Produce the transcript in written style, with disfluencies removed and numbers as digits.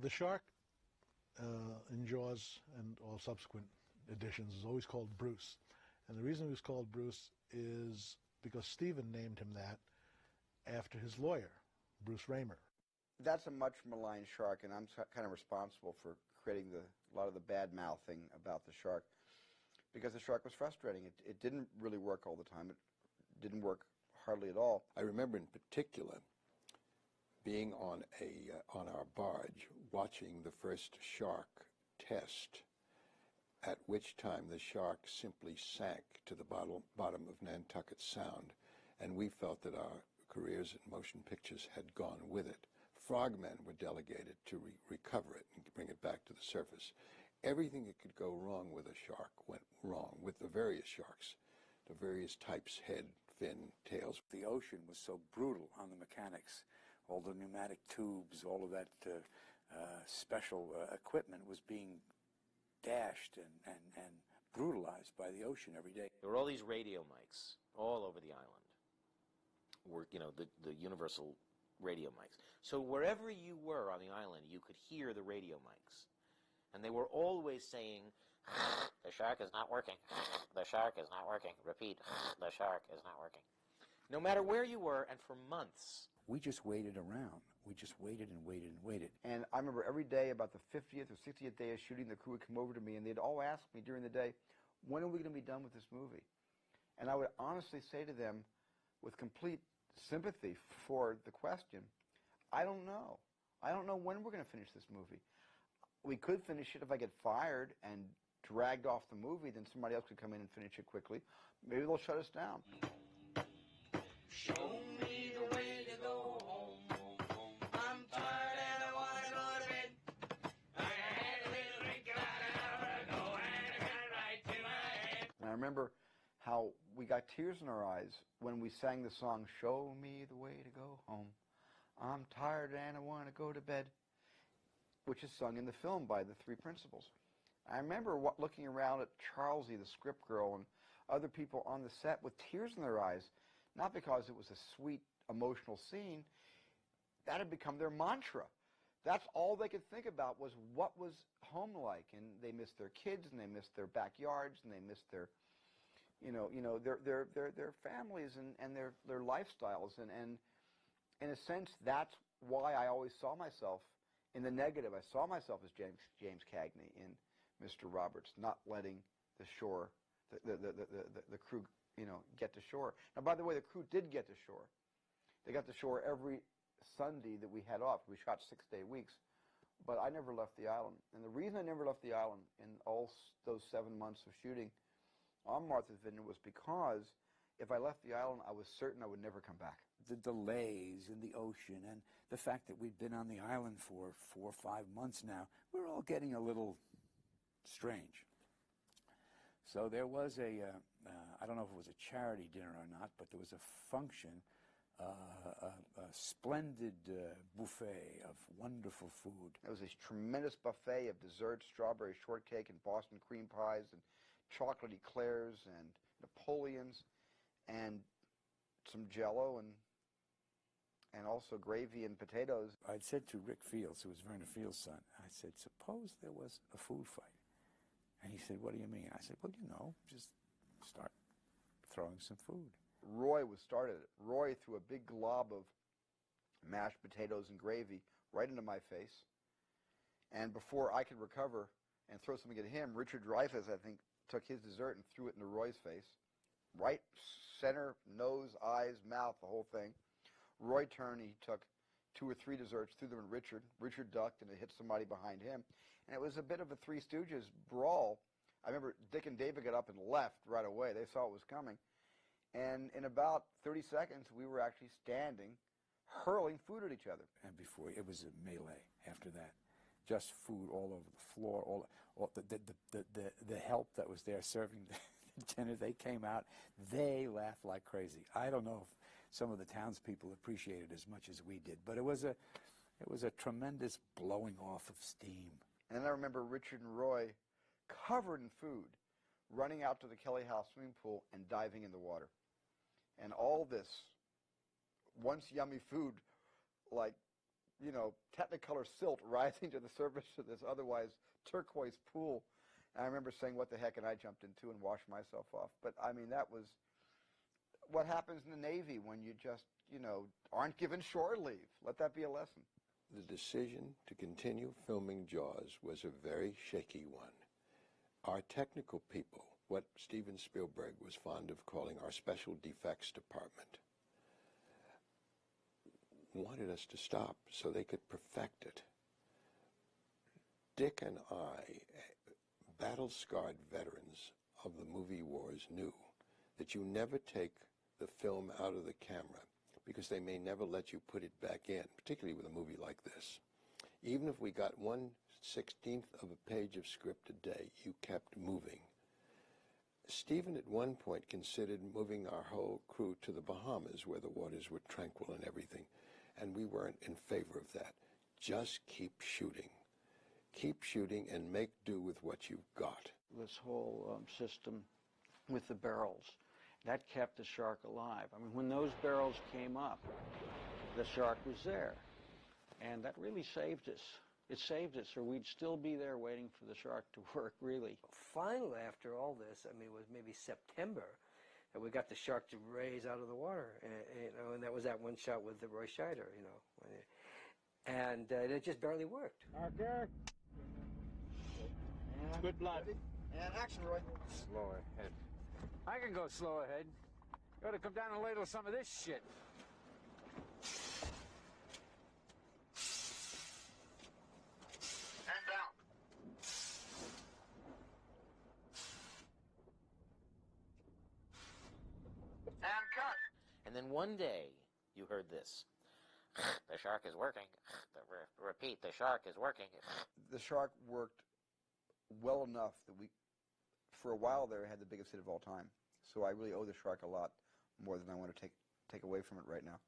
The shark in Jaws and all subsequent editions is always called Bruce. And the reason he was called Bruce is because Stephen named him that after his lawyer, Bruce Raymer. That's a much maligned shark, and I'm kind of responsible for creating a lot of the bad mouthing about the shark, because the shark was frustrating. It didn't really work all the time. It didn't work hardly at all. I remember in particular being on our barge watching the first shark test, at which time the shark simply sank to the bottom of Nantucket Sound, and we felt that our careers in motion pictures had gone with it. Frogmen were delegated to recover it and bring it back to the surface. Everything that could go wrong with a shark went wrong with the various sharks, the various types, head, fin, tails. The ocean was so brutal on the mechanics. All the pneumatic tubes, all of that special equipment was being dashed and brutalized by the ocean every day. There were all these radio mics all over the island. Were, you know, the universal radio mics. So wherever you were on the island, you could hear the radio mics. And they were always saying, the shark is not working, the shark is not working, repeat, the shark is not working. No matter where you were, and for months. We just waited around. We just waited and waited and waited. And I remember every day, about the 50th or 60th day of shooting, the crew would come over to me, and they'd all ask me during the day, when are we going to be done with this movie? And I would honestly say to them, with complete sympathy for the question, I don't know. I don't know when we're going to finish this movie. We could finish it if I get fired and dragged off the movie, then somebody else could come in and finish it quickly. Maybe they'll shut us down. Show me the way to go home. I'm tired and I want to go to bed. I had a little drink about an hour ago and I got right to my head. And I remember how we got tears in our eyes when we sang the song, Show Me the Way to Go Home. I'm tired and I want to go to bed, which is sung in the film by the three principals. I remember looking around at Charlesie, the script girl, and other people on the set with tears in their eyes, not because it was a sweet, emotional scene. That had become their mantra. That's all they could think about, was what was home like, and they missed their kids, and they missed their backyards, and they missed their, their families and their lifestyles, and in a sense, that's why I always saw myself in the negative. I saw myself as James Cagney in Mr. Roberts, not letting the shore, the crew, get to shore. Now, by the way, the crew did get to shore. They got to shore every Sunday that we had off. We shot 6-day weeks, but I never left the island. And the reason I never left the island in all those 7 months of shooting on Martha's Vineyard was because if I left the island, I was certain I would never come back. The delays in the ocean and the fact that we'd been on the island for 4 or 5 months now, we're all getting a little strange. So there was I don't know if it was a charity dinner or not, but there was a function, a splendid buffet of wonderful food. There was this tremendous buffet of desserts, strawberry shortcake and Boston cream pies and chocolate eclairs and Napoleons and some Jell-O and also gravy and potatoes. I'd said to Rick Fields, who was Verna Fields' son, I said, suppose there was a food fight. And he said, what do you mean? I said, well, just start throwing some food. Roy started it. Roy threw a big glob of mashed potatoes and gravy right into my face. And before I could recover and throw something at him, Richard Dreyfuss, I think, took his dessert and threw it into Roy's face. Right center, nose, eyes, mouth, the whole thing. Roy turned, he took 2 or 3 desserts, threw them at Richard. Richard ducked, and it hit somebody behind him. And it was a bit of a Three Stooges brawl. I remember Dick and David got up and left right away. They saw it was coming. And in about 30 seconds, we were actually standing, hurling food at each other. And before, it was a melee after that. Just food all over the floor. All the help that was there serving the dinner, they came out. They laughed like crazy. I don't know if some of the townspeople appreciated it as much as we did, but it was a tremendous blowing off of steam. And then I remember Richard and Roy, covered in food, running out to the Kelly House swimming pool and diving in the water. And all this once yummy food, like you know, Technicolor silt rising to the surface of this otherwise turquoise pool. And I remember saying, what the heck, and I jumped in too and washed myself off. But, I mean, that was what happens in the Navy when you just, you know, aren't given shore leave. Let that be a lesson. The decision to continue filming Jaws was a very shaky one. Our technical people, what Steven Spielberg was fond of calling our special defects department, wanted us to stop so they could perfect it. Dick and I, battle-scarred veterans of the movie wars, knew that you never take the film out of the camera because they may never let you put it back in, particularly with a movie like this. Even if we got 1/16 of a page of script a day, you kept moving. Stephen at one point considered moving our whole crew to the Bahamas where the waters were tranquil and everything, and we weren't in favor of that. Just keep shooting. Keep shooting and make do with what you've got. This whole system with the barrels, that kept the shark alive. I mean, when those barrels came up, the shark was there. And that really saved us. It saved us, or we'd still be there waiting for the shark to work, really. Finally, after all this, I mean, it was maybe September, that we got the shark to raise out of the water. And that was that one shot with the Roy Scheider, you know. And it just barely worked. Okay. Good blood. And action, Roy. Slow ahead. I can go slow ahead. You ought to come down and ladle some of this shit. And down. And cut. And then one day, you heard this. The shark is working. Repeat, the shark is working. The shark worked well enough that we, for a while there, had the biggest hit of all time. So I really owe the shark a lot more than I want to take away from it right now.